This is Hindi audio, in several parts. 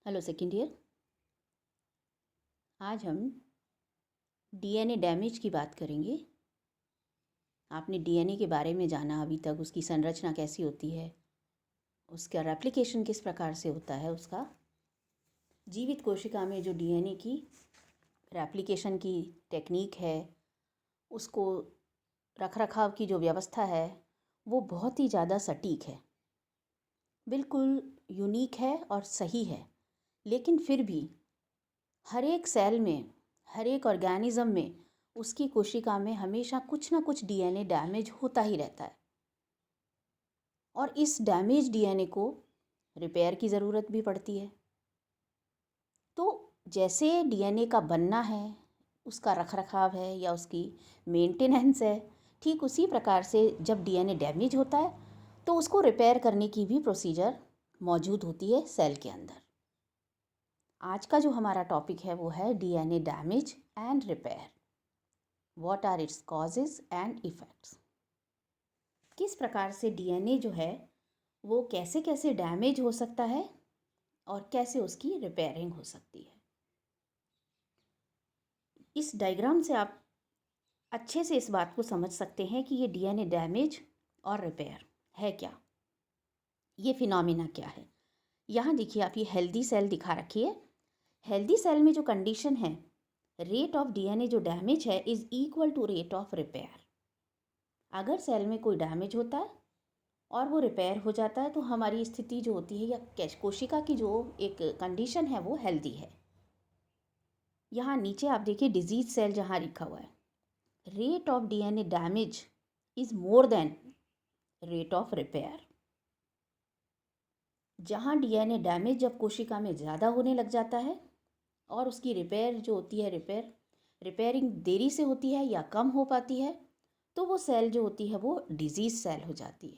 Hello second year. आज हम डीएनए डैमेज की बात करेंगे। आपने डीएनए के बारे में जाना अभी तक, उसकी संरचना कैसी होती है, उसका रेप्लिकेशन किस प्रकार से होता है, उसका जीवित कोशिका में जो डीएनए की रेप्लिकेशन की टेक्निक है, उसको रखरखाव की जो व्यवस्था है वो बहुत ही ज़्यादा सटीक है, बिल्कुल यूनिक है और सही है। लेकिन फिर भी हर एक सेल में, हर एक ऑर्गेनिज्म में, उसकी कोशिका में हमेशा कुछ ना कुछ डीएनए डैमेज होता ही रहता है और इस डैमेज डीएनए को रिपेयर की ज़रूरत भी पड़ती है। तो जैसे डीएनए का बनना है, उसका रखरखाव है या उसकी मेंटेनेंस है, ठीक उसी प्रकार से जब डीएनए डैमेज होता है तो उसको रिपेयर करने की भी प्रोसीजर मौजूद होती है सेल के अंदर। आज का जो हमारा टॉपिक है वो है DNA damage and repair. What are its causes and effects. किस प्रकार से डीएनए जो है वो कैसे कैसे डैमेज हो सकता है और कैसे उसकी रिपेयरिंग हो सकती है। इस डायग्राम से आप अच्छे से इस बात को समझ सकते हैं कि ये डीएनए डैमेज और रिपेयर है क्या, ये फिनोमिना क्या है। यहाँ देखिए, आप ये हेल्दी सेल दिखा रखी है। हेल्दी सेल में जो कंडीशन है, रेट ऑफ डीएनए जो डैमेज है is equal to rate of repair. अगर सेल में कोई डैमेज होता है और वो रिपेयर हो जाता है तो हमारी स्थिति जो होती है या कोशिका की जो एक कंडीशन है वो हेल्दी है। यहाँ नीचे आप देखिए डिजीज सेल जहाँ लिखा हुआ है, rate of DNA damage is more than rate of repair. जहाँ डीएनए डैमेज जब कोशिका में ज़्यादा होने लग जाता है और उसकी रिपेयर जो होती है, रिपेयरिंग देरी से होती है या कम हो पाती है, तो वो सेल जो होती है वो डिजीज सेल हो जाती है।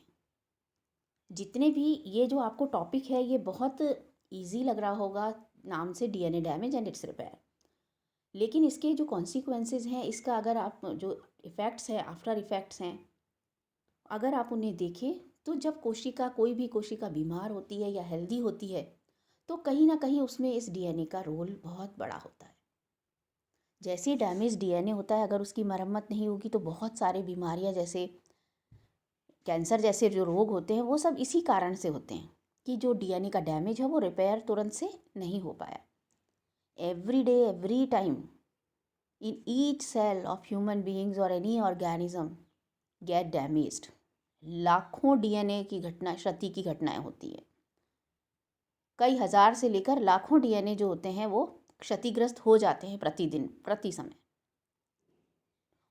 जितने भी ये जो आपको टॉपिक है ये बहुत इजी लग रहा होगा नाम से, DNA damage and it's repair, लेकिन इसके जो कॉन्सिक्वेंसेस हैं, इसका अगर आप जो इफ़ेक्ट्स हैं, आफ्टर इफ़ेक्ट्स हैं, अगर आप उन्हें देखें तो जब कोशिका, कोई भी कोशिका बीमार होती है या हेल्दी होती है तो कहीं ना कहीं उसमें इस डीएनए का रोल बहुत बड़ा होता है। जैसे डैमेज डीएनए होता है, अगर उसकी मरम्मत नहीं होगी तो बहुत सारे बीमारियां, जैसे कैंसर जैसे जो रोग होते हैं, वो सब इसी कारण से होते हैं कि जो डीएनए का डैमेज है वो रिपेयर तुरंत से नहीं हो पाया। Every day, every time, in each cell of human beings और एनी ऑर्गेनिज्म गेट डैमेज्ड, लाखों डीएनए की घटना, क्षति की घटनाएं होती है। कई हज़ार से लेकर लाखों डीएनए जो होते हैं वो क्षतिग्रस्त हो जाते हैं प्रतिदिन, प्रति समय।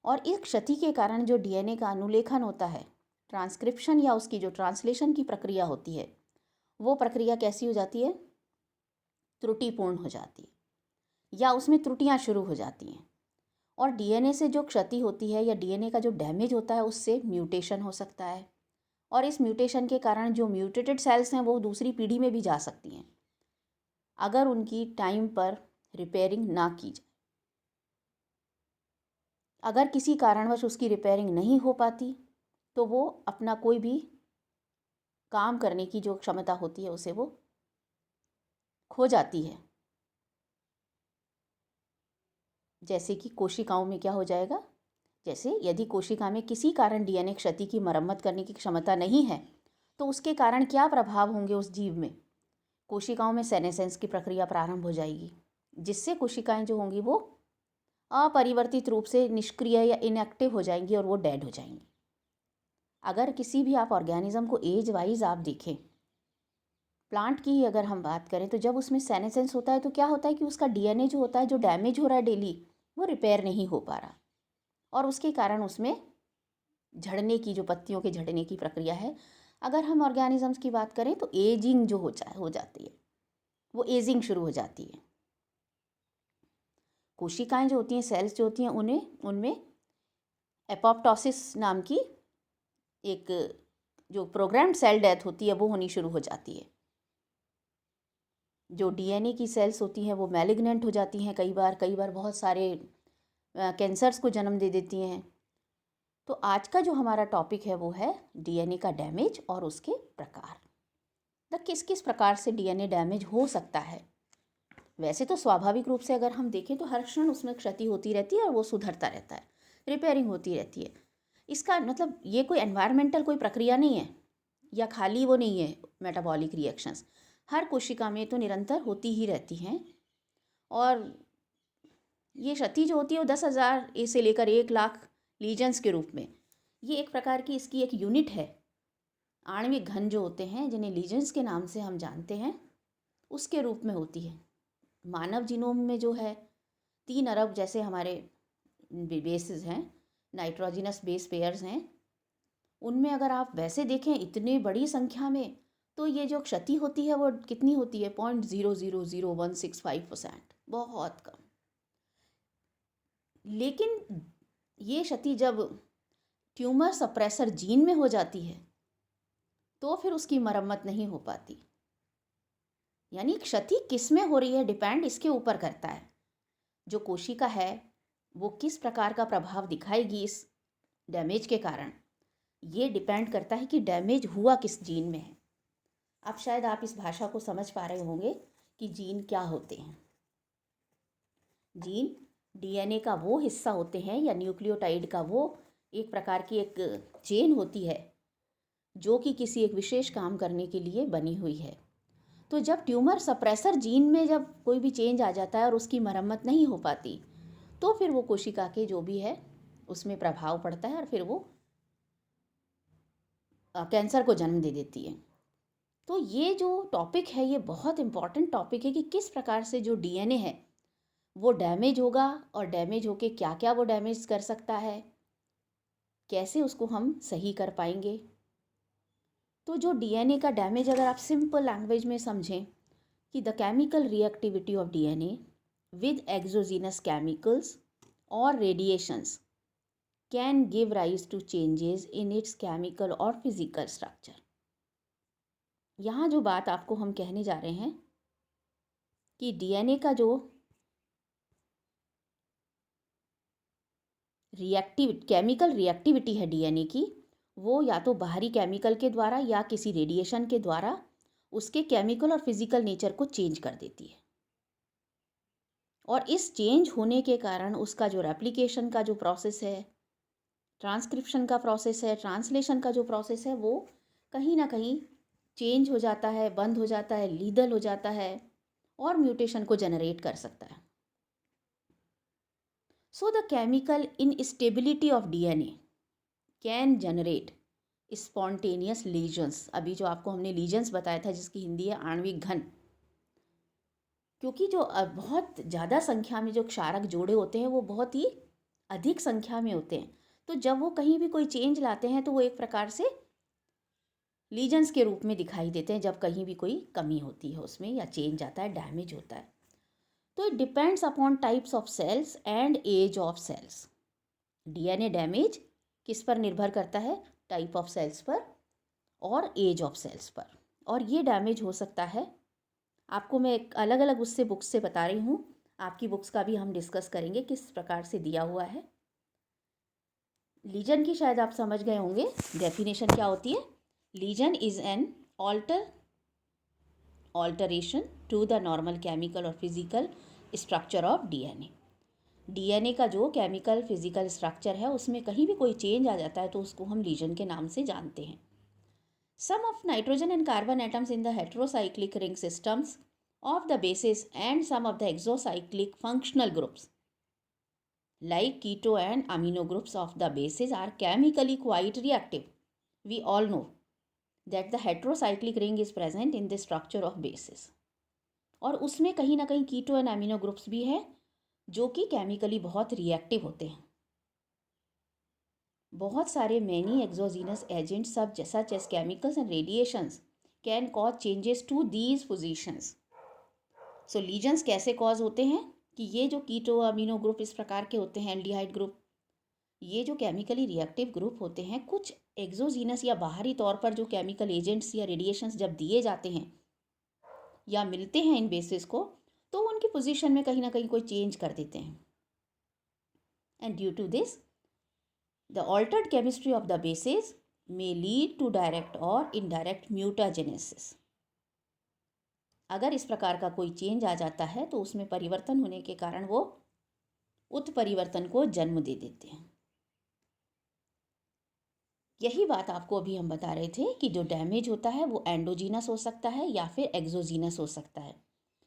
और इस क्षति के कारण जो डीएनए का अनुलेखन होता है, ट्रांसक्रिप्शन या उसकी जो ट्रांसलेशन की प्रक्रिया होती है, वो प्रक्रिया कैसी हो जाती है, त्रुटिपूर्ण हो जाती है या उसमें त्रुटियां शुरू हो जाती हैं। और डीएनए से जो क्षति होती है या डीएनए का जो डैमेज होता है, उससे म्यूटेशन हो सकता है और इस म्यूटेशन के कारण जो म्यूटेटेड सेल्स हैं वो दूसरी पीढ़ी में भी जा सकती हैं अगर उनकी टाइम पर रिपेयरिंग ना की जाए। अगर किसी कारणवश उसकी रिपेयरिंग नहीं हो पाती तो वो अपना कोई भी काम करने की जो क्षमता होती है उसे वो खो जाती है। जैसे कि कोशिकाओं में क्या हो जाएगा, जैसे यदि कोशिका में किसी कारण डीएनए क्षति की मरम्मत करने की क्षमता नहीं है तो उसके कारण क्या प्रभाव होंगे उस जीव में। कोशिकाओं में सेनेसेंस की प्रक्रिया प्रारंभ हो जाएगी, जिससे कोशिकाएं जो होंगी वो अपरिवर्तित रूप से निष्क्रिय या इनएक्टिव हो जाएंगी और वो डेड हो जाएंगी। अगर किसी भी आप ऑर्गेनिज्म को एज वाइज आप देखें, प्लांट की ही अगर हम बात करें, तो जब उसमें सेनेसेंस होता है तो क्या होता है कि उसका डीएनए जो होता है, जो डैमेज हो रहा है डेली, वो रिपेयर नहीं हो पा रहा और उसके कारण उसमें झड़ने की, जो पत्तियों के झड़ने की प्रक्रिया है, अगर हम ऑर्गेनिजम्स की बात करें तो एजिंग जो हो जाती है, वो एजिंग शुरू हो जाती है। कोशिकाएं जो होती हैं, सेल्स जो होती हैं, उनमें एपोप्टोसिस नाम की एक जो प्रोग्राम्ड सेल डेथ होती है वो होनी शुरू हो जाती है। जो डीएनए की सेल्स होती हैं वो मैलिग्नेंट हो जाती हैं, कई बार बहुत सारे कैंसर्स को जन्म दे देती हैं। तो आज का जो हमारा टॉपिक है वो है डीएनए का डैमेज और उसके प्रकार, किस किस प्रकार से डीएनए डैमेज हो सकता है वैसे तो स्वाभाविक रूप से अगर हम देखें तो हर क्षण उसमें क्षति होती रहती है और वो सुधरता रहता है, रिपेयरिंग होती रहती है। इसका मतलब ये कोई एनवायरमेंटल कोई प्रक्रिया नहीं है या खाली वो नहीं है मेटाबॉलिक रिएक्शंस, हर कोशिका में तो निरंतर होती ही रहती हैं। और ये क्षति जो होती है वो 10,000 से लेकर 1,00,000 लीजन्स के रूप में, ये एक प्रकार की इसकी एक यूनिट है। आणविक घन जो होते हैं जिन्हें लीजन्स के नाम से हम जानते हैं, उसके रूप में होती है। मानव जीनोम में जो है 3 अरब जैसे हमारे बेसेस हैं, नाइट्रोजिनस बेस पेयर्स हैं, उनमें अगर आप वैसे देखें इतनी बड़ी संख्या में, तो ये जो क्षति होती है वो कितनी होती है, 0.000165%, बहुत कम। लेकिन ये क्षति जब ट्यूमर सप्रेसर जीन में हो जाती है तो फिर उसकी मरम्मत नहीं हो पाती। यानी क्षति किस में हो रही है डिपेंड इसके ऊपर करता है। जो कोशिका है वो किस प्रकार का प्रभाव दिखाएगी इस डैमेज के कारण, ये डिपेंड करता है कि डैमेज हुआ किस जीन में है। अब शायद आप इस भाषा को समझ पा रहे होंगे कि जीन क्या होते हैं। जीन डीएनए का वो हिस्सा होते हैं या न्यूक्लियोटाइड का वो एक प्रकार की एक चेन होती है जो कि किसी एक विशेष काम करने के लिए बनी हुई है। तो जब ट्यूमर सप्रेसर जीन में जब कोई भी चेंज आ जाता है और उसकी मरम्मत नहीं हो पाती, तो फिर वो कोशिका के जो भी है उसमें प्रभाव पड़ता है और फिर वो कैंसर को जन्म दे देती है। तो ये जो टॉपिक है ये बहुत इम्पॉर्टेंट टॉपिक है कि किस प्रकार से जो डीएनए है वो डैमेज होगा और डैमेज होके क्या क्या वो डैमेज कर सकता है, कैसे उसको हम सही कर पाएंगे। तो जो डीएनए का डैमेज अगर आप सिंपल लैंग्वेज में समझें कि the chemical reactivity of DNA with exogenous chemicals और radiations can give rise to changes in its chemical और फिजिकल स्ट्रक्चर। यहाँ जो बात आपको हम कहने जा रहे हैं कि डीएनए का जो केमिकल रिएक्टिविटी है डीएनए की, वो या तो बाहरी केमिकल के द्वारा या किसी रेडिएशन के द्वारा उसके केमिकल और फिजिकल नेचर को चेंज कर देती है। और इस चेंज होने के कारण उसका जो रेप्लिकेशन का जो प्रोसेस है, ट्रांसक्रिप्शन का प्रोसेस है, ट्रांसलेशन का जो प्रोसेस है, वो कहीं ना कहीं चेंज हो जाता है, बंद हो जाता है, लीदल हो जाता है और म्यूटेशन को जनरेट कर सकता है। So the chemical instability of DNA can generate spontaneous lesions। अभी जो आपको हमने lesions बताया था जिसकी हिंदी है आणविक घन, क्योंकि जो बहुत ज़्यादा संख्या में जो क्षारक जोड़े होते हैं वो बहुत ही अधिक संख्या में होते हैं, तो जब वो कहीं भी कोई चेंज लाते हैं तो वो एक प्रकार से लीजन्स के रूप में दिखाई देते हैं जब कहीं भी कोई कमी होती है उसमें या चेंज आता है, डैमेज होता है। तो it depends upon types of cells and age of cells. DNA damage किस पर निर्भर करता है, टाइप ऑफ सेल्स पर और एज ऑफ सेल्स पर। और ये डैमेज हो सकता है, आपको मैं एक अलग अलग उससे बुक्स से बता रही हूँ, आपकी बुक्स का भी हम डिस्कस करेंगे किस प्रकार से दिया हुआ है। लीजन की शायद आप समझ गए होंगे डेफिनेशन क्या होती है। Lesion is an alteration to the normal chemical और physical structure of DNA. DNA का जो केमिकल फिजिकल स्ट्रक्चर है उसमें कहीं भी कोई चेंज आ जाता है तो उसको हम लीजन के नाम से जानते हैं। Some of nitrogen and carbon atoms in the heterocyclic ring systems of the bases and some of the exocyclic functional groups like keto and amino groups of the bases are chemically quite reactive. We all know that the heterocyclic ring is present in the structure of bases. और उसमें कहीं ना कहीं कीटो एंड अमीनो ग्रुप्स भी हैं जो कि केमिकली बहुत रिएक्टिव होते हैं। बहुत सारे many exogenous agents such as chemicals and radiations can cause changes to these positions. So lesions कैसे कॉज होते हैं कि ये जो कीटो अमीनो ग्रुप इस प्रकार के होते हैं, एल्डिहाइड ग्रुप, ये जो केमिकली रिएक्टिव ग्रुप होते हैं, कुछ एक्सोजीनस या बाहरी तौर पर जो केमिकल एजेंट्स या रेडिएशंस जब दिए जाते हैं या मिलते हैं इन बेसिस को, तो उनकी पोजीशन में कहीं ना कहीं कोई चेंज कर देते हैं। And due to this the altered chemistry of the bases may lead to direct और इनडायरेक्ट म्यूटाजेनेसिस। अगर इस प्रकार का कोई चेंज आ जाता है तो उसमें परिवर्तन होने के कारण वो उत्परिवर्तन को जन्म दे देते हैं। यही बात आपको अभी हम बता रहे थे कि जो डैमेज होता है वो एंडोजीनस हो सकता है या फिर एक्सोजीनस हो सकता है।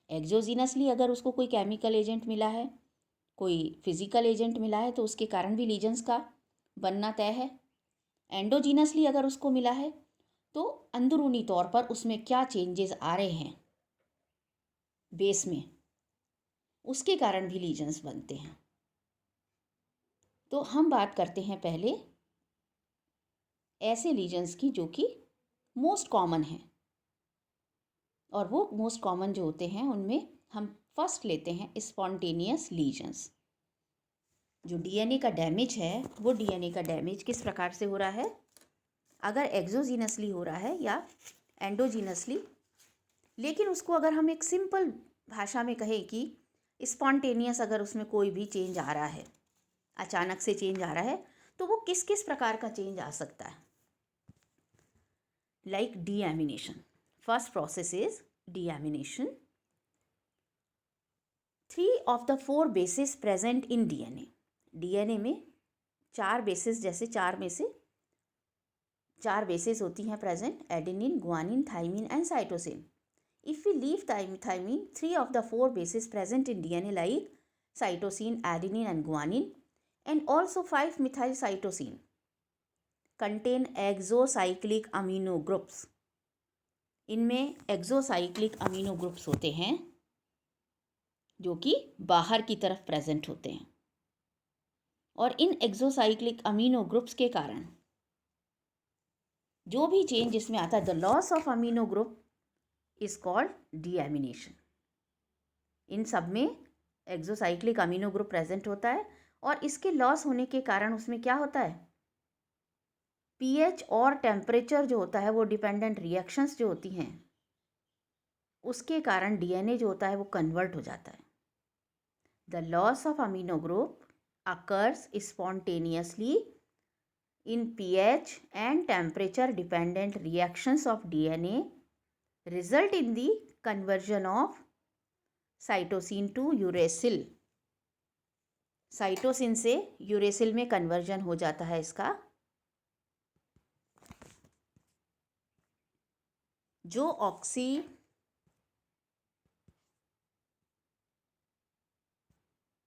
एक्सोजीनसली अगर उसको कोई केमिकल एजेंट मिला है, कोई फिजिकल एजेंट मिला है, तो उसके कारण भी लीजन्स का बनना तय है। एंडोजीनसली अगर उसको मिला है तो अंदरूनी तौर पर उसमें क्या चेंजेस आ रहे हैं बेस में, उसके कारण भी लीजन्स बनते हैं। तो हम बात करते हैं पहले ऐसे लीजन्स की जो कि मोस्ट कॉमन है, और वो मोस्ट कॉमन जो होते हैं उनमें हम फर्स्ट लेते हैं स्पॉन्टेनियस लीजन्स। जो डीएनए का डैमेज है वो डीएनए का डैमेज किस प्रकार से हो रहा है, अगर एक्सोजीनसली हो रहा है या एंडोजीनसली। लेकिन उसको अगर हम एक सिंपल भाषा में कहें कि स्पॉन्टेनियस, अगर उसमें कोई भी चेंज आ रहा है, अचानक से चेंज आ रहा है, तो वो किस किस प्रकार का चेंज आ सकता है। Like deamination, first process is deamination. 3 of the 4 bases present in DNA. DNA में 4 बेसिस, जैसे 4 में से 4 बेसिस होती हैं present, adenine, guanine, thymine and cytosine. If we leave thymine, 3 of the 4 bases present in DNA like cytosine, adenine and guanine and also 5-methyl cytosine contain exocyclic amino groups। इनमें exocyclic amino groups होते हैं जो कि बाहर की तरफ प्रेजेंट होते हैं, और इन exocyclic amino groups के कारण जो भी चेंज इसमें आता है, the loss of amino group is called deamination. इन सब में एक्सोसाइक्लिक अमीनो ग्रुप प्रेजेंट होता है, और इसके लॉस होने के कारण उसमें क्या होता है, पीएच और टेम्परेचर जो होता है, वो डिपेंडेंट रिएक्शंस जो होती हैं, उसके कारण डीएनए जो होता है वो कन्वर्ट हो जाता है। The loss of amino group occurs spontaneously in pH and temperature dependent reactions of DNA result in the conversion of cytosine to uracil. Cytosine से यूरेसिल में कन्वर्जन हो जाता है इसका। जो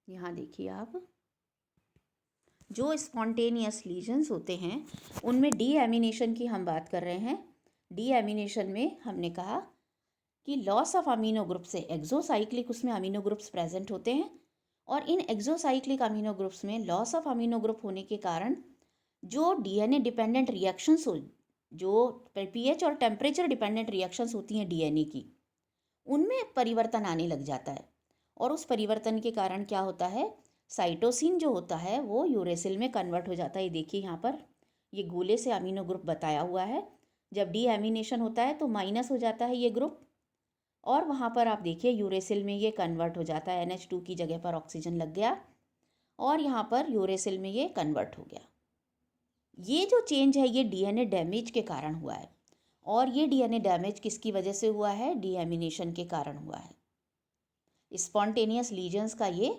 यहाँ देखिए आप, जो स्पॉन्टेनियस लीजन्स होते हैं उनमें डीएमिनेशन की हम बात कर रहे हैं। डीएमिनेशन में हमने कहा कि लॉस ऑफ अमीनो ग्रुप से एक्सोसाइक्लिक उसमें अमीनो ग्रुप्स प्रेजेंट होते हैं, और इन एक्सोसाइक्लिक अमीनो ग्रुप्स में लॉस ऑफ अमीनो ग्रुप होने के कारण जो डीएनए डिपेंडेंट रिएक्शंस हो, जो पीएच और टेम्परेचर डिपेंडेंट रिएक्शंस होती हैं डीएनए की, उनमें परिवर्तन आने लग जाता है। और उस परिवर्तन के कारण क्या होता है, साइटोसिन जो होता है वो यूरेसिल में कन्वर्ट हो जाता है। ये देखिए यहाँ पर ये गोले से अमीनो ग्रुप बताया हुआ है। जब डीएमिनेशन होता है तो माइनस हो जाता है ये ग्रुप, और वहाँ पर आप देखिए यूरेसिल में ये कन्वर्ट हो जाता है, NH2 की जगह पर ऑक्सीजन लग गया, और यहाँ पर यूरेसिल में ये कन्वर्ट हो गया। ये जो चेंज है ये डीएनए डैमेज के कारण हुआ है, और ये डीएनए डैमेज किसकी वजह से हुआ है, डीएमिनेशन के कारण हुआ है। स्पॉन्टेनियस लीजन्स का ये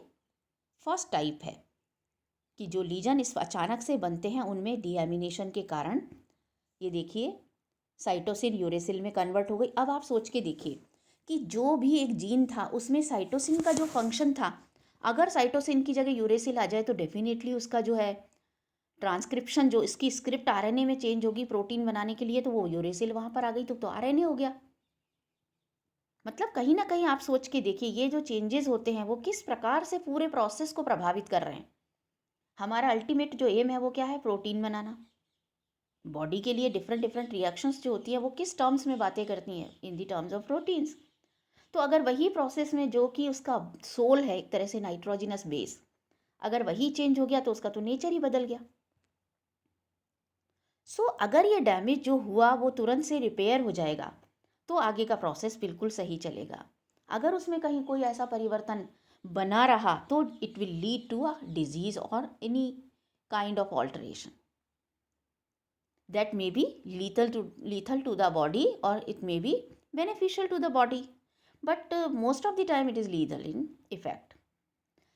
फर्स्ट टाइप है कि जो लीजन इस अचानक से बनते हैं उनमें डीएमिनेशन के कारण, ये देखिए साइटोसिन यूरेसिल में कन्वर्ट हो गई। अब आप सोच के देखिए कि जो भी एक जीन था उसमें साइटोसिन का जो फंक्शन था, अगर साइटोसिन की जगह यूरेसिल आ जाए तो डेफिनेटली उसका जो है ट्रांसक्रिप्शन, जो इसकी स्क्रिप्ट आरएनए में चेंज होगी प्रोटीन बनाने के लिए, तो वो यूरेसिल वहाँ पर आ गई तो आरएनए हो गया। मतलब कहीं ना कहीं आप सोच के देखिए ये जो चेंजेस होते हैं वो किस प्रकार से पूरे प्रोसेस को प्रभावित कर रहे हैं। हमारा अल्टीमेट जो एम है वो क्या है, प्रोटीन बनाना। बॉडी के लिए डिफरेंट डिफरेंट रिएक्शंस जो होती हैं वो किस टर्म्स में बातें करती हैं, इन दी टर्म्स ऑफ प्रोटीन्स। तो अगर वही प्रोसेस में जो कि उसका सोल है एक तरह से नाइट्रोजिनस बेस, अगर वही चेंज हो गया तो उसका तो नेचर ही बदल गया। अगर ये डैमेज जो हुआ वो तुरंत से रिपेयर हो जाएगा तो आगे का प्रोसेस बिल्कुल सही चलेगा। अगर उसमें कहीं कोई ऐसा परिवर्तन बना रहा तो it will lead to a disease और any kind of alteration that may be lethal to the body or it may be beneficial to the body। but most of the time it is lethal in effect.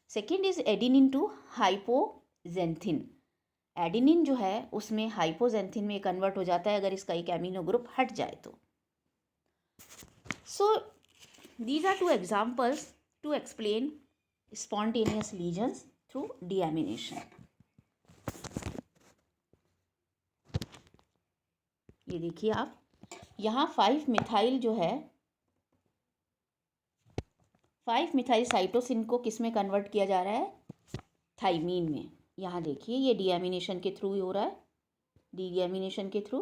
Second is adenine to hypoxanthine. Adenine जो है उसमें हाइपोजेंथिन में कन्वर्ट हो जाता है अगर इसका एक एमिनो ग्रुप हट जाए तो. So these are two examples to explain spontaneous lesions through deamination. ये देखिए आप, यहाँ 5 मिथाइल जो है 5 मिथाइल साइटोसिन को किस में कन्वर्ट किया जा रहा है, थाइमीन में. यहाँ देखिए ये डीएमिनेशन के थ्रू ही हो रहा है, डीएमिनेशन के थ्रू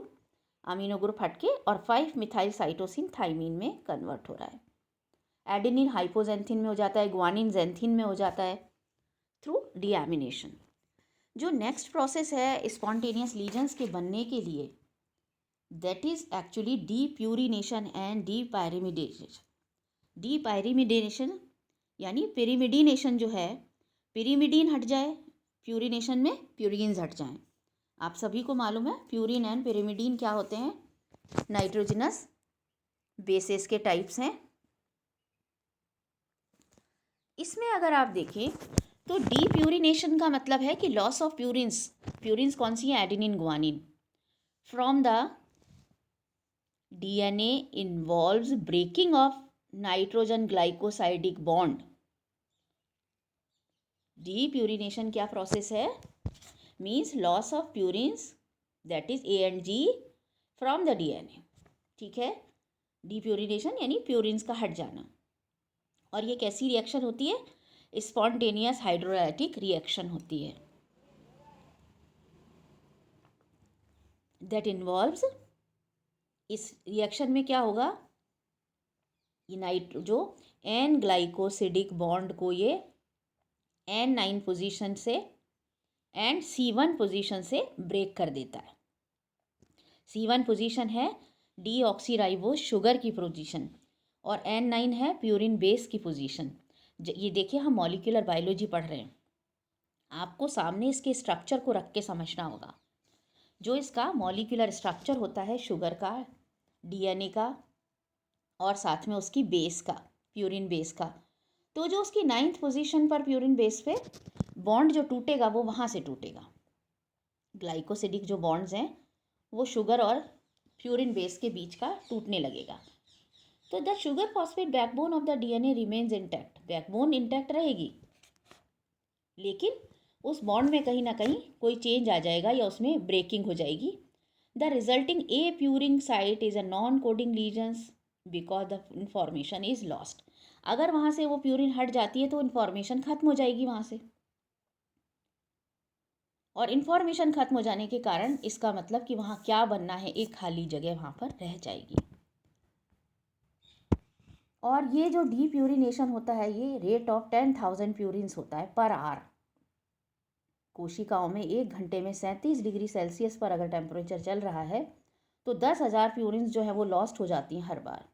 अमीनो ग्रुप हटके और 5 मिथाइल साइटोसिन थाइमीन में कन्वर्ट हो रहा है. एडेनिन हाइपोजेंथिन में हो जाता है, ग्वानिन जेंथिन में हो जाता है थ्रू डीएमिनेशन. जो नेक्स्ट प्रोसेस है स्पॉन्टेनियस लीजन्स के बनने के लिए, दैट इज एक्चुअली डीप्यूरिनेशन एंड डीपायरिमिडेशन. डीपायरिमिडेशन यानी पिरिमिडीनेशन जो है, पिरिमिडीन हट जाए, प्यूरिनेशन में प्यूरिन्स हट जाएं. आप सभी को मालूम है प्यूरिन एंड पिरिमिडीन क्या होते हैं, नाइट्रोजनस बेसेस के टाइप्स हैं. इसमें अगर आप देखें तो डीप्यूरिनेशन का मतलब है कि लॉस ऑफ प्यूरिन्स. प्यूरिन्स कौन सी है, adenine guanine. From the DNA involves breaking of nitrogen glycosidic bond. Depurination क्या प्रोसेस है, means loss of purines that is A and G from the DNA. ठीक है, डीप्यूरिनेशन यानी प्यूरिन्स का हट जाना. और ये कैसी रिएक्शन होती है, स्पॉन्टेनियस हाइड्रोलाइटिक रिएक्शन होती है. दैट इन्वॉल्व्स, इस रिएक्शन में क्या होगा, ये जो एन ग्लाइकोसिडिक बॉन्ड को ये N9 पोजीशन से एंड C1 पोजीशन से ब्रेक कर देता है. C1 पोजीशन है डीऑक्सीराइबोज शुगर की पोजीशन और N9 है प्यूरिन बेस की पोजीशन. ये देखिए हम मॉलिक्यूलर बायोलॉजी पढ़ रहे हैं, आपको सामने इसके स्ट्रक्चर को रख के समझना होगा. जो इसका मॉलिक्यूलर स्ट्रक्चर होता है शुगर का, डीएनए का और साथ में उसकी बेस का, प्यूरिन बेस का, तो जो उसकी 9th पोजीशन पर प्यूरिन बेस पे बॉन्ड जो टूटेगा वो वहाँ से टूटेगा. ग्लाइकोसिडिक जो बॉन्ड्स हैं वो शुगर और प्यूरिन बेस के बीच का टूटने लगेगा. तो the sugar phosphate backbone of the DNA remains intact. Backbone intact रहेगी लेकिन उस बॉन्ड में कहीं ना कहीं कोई चेंज आ जाएगा या उसमें ब्रेकिंग हो जाएगी. The resulting apurinic site is a non coding lesions because the information is lost. अगर वहाँ से वो प्यूरिन हट जाती है तो इन्फॉर्मेशन ख़त्म हो जाएगी वहाँ से, और इन्फॉर्मेशन ख़त्म हो जाने के कारण इसका मतलब कि वहाँ क्या बनना है, एक खाली जगह वहाँ पर रह जाएगी. और ये जो डीप्यूरिनेशन होता है ये रेट ऑफ 10,000 प्यूरिन्स होता है पर आवर. कोशिकाओं में 1 घंटे में 37 डिग्री सेल्सियस पर अगर टेम्परेचर चल रहा है तो 10,000 प्यूरिन्स जो है वो लॉस्ट हो जाती हैं हर बार.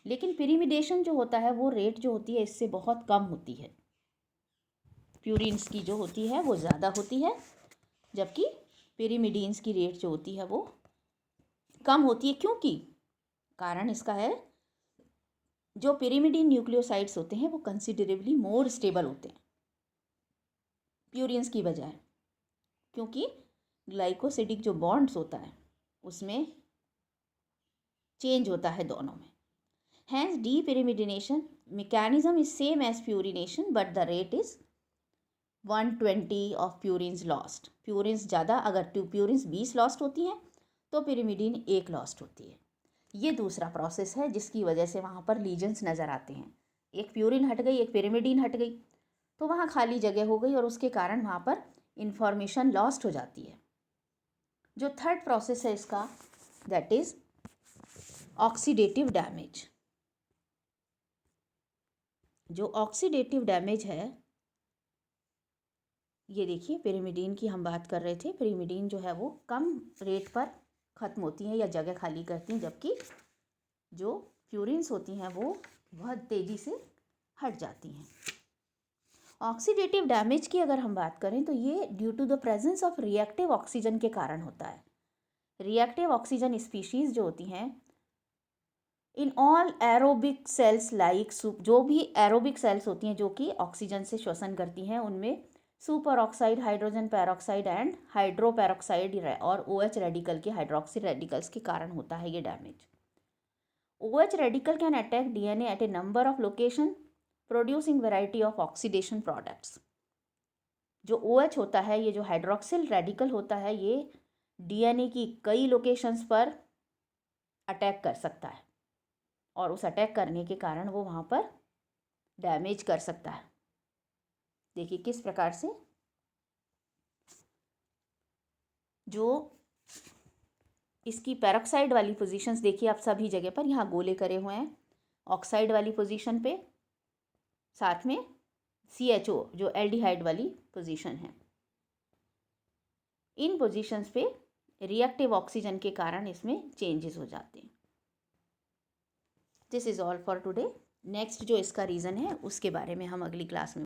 लेकिन पिरिमिडेशन जो होता है वो रेट जो होती है इससे बहुत कम होती है. प्यूरिन्स की जो होती है वो ज़्यादा होती है जबकि पिरिमिडीन्स की रेट जो होती है वो कम होती है. क्योंकि कारण इसका है जो पिरिमिडीन न्यूक्लियोसाइड्स होते हैं वो कंसिडरेबली मोर स्टेबल होते हैं प्यूरिन्स की बजाय, क्योंकि ग्लाइकोसिडिक जो बॉन्ड्स होता है उसमें चेंज होता है दोनों में. Hence depyrimidination mechanism is same as purination but the rate is 120 of purines lost. Purines ज़्यादा, अगर purines 20 lost होती हैं तो pyrimidine 1 lost होती है. ये दूसरा प्रोसेस है जिसकी वजह से वहाँ पर लीजन्स नज़र आते हैं. एक प्यूरिन हट गई, एक pyrimidine हट गई तो वहाँ खाली जगह हो गई और उसके कारण वहाँ पर इंफॉर्मेशन लॉस्ट हो जाती है. जो थर्ड प्रोसेस है इसका दैट इज़ ऑक्सीडेटिव डैमेज. जो ऑक्सीडेटिव डैमेज है ये देखिए, पिरिमिडीन की हम बात कर रहे थे. पिरिमिडीन जो है वो कम रेट पर ख़त्म होती हैं या जगह खाली करती हैं, जबकि जो प्यूरिन्स होती हैं वो बहुत तेज़ी से हट जाती हैं. ऑक्सीडेटिव डैमेज की अगर हम बात करें तो ये due to the presence of reactive oxygen के कारण होता है. रिएक्टिव ऑक्सीजन स्पीशीज़ जो होती हैं in all aerobic cells like जो भी एरोबिक सेल्स होती हैं जो कि ऑक्सीजन से श्वसन करती हैं, उनमें superoxide, hydrogen peroxide and hydroperoxide और OH रेडिकल के हाइड्रोक्सी रेडिकल्स के कारण होता है ये damage. OH radical can attack DNA at a number of location producing variety of oxidation products. जो OH होता है, ये जो हाइड्रोक्सिल रेडिकल होता है, ये DNA की कई लोकेशंस पर अटैक कर सकता है और उस अटैक करने के कारण वो वहाँ पर डैमेज कर सकता है। देखिए किस प्रकार से जो इसकी पेरोक्साइड वाली पोजीशंस देखिए आप सभी जगह पर, यहाँ गोले करे हुए हैं ऑक्साइड वाली पोजीशन पे, साथ में CHO जो एल्डिहाइड वाली पोजीशन है। इन पोजीशंस पे रिएक्टिव ऑक्सीजन के कारण इसमें चेंजेस हो जाते हैं। This is all for today. Next जो इसका रीज़न है उसके बारे में हम अगली क्लास में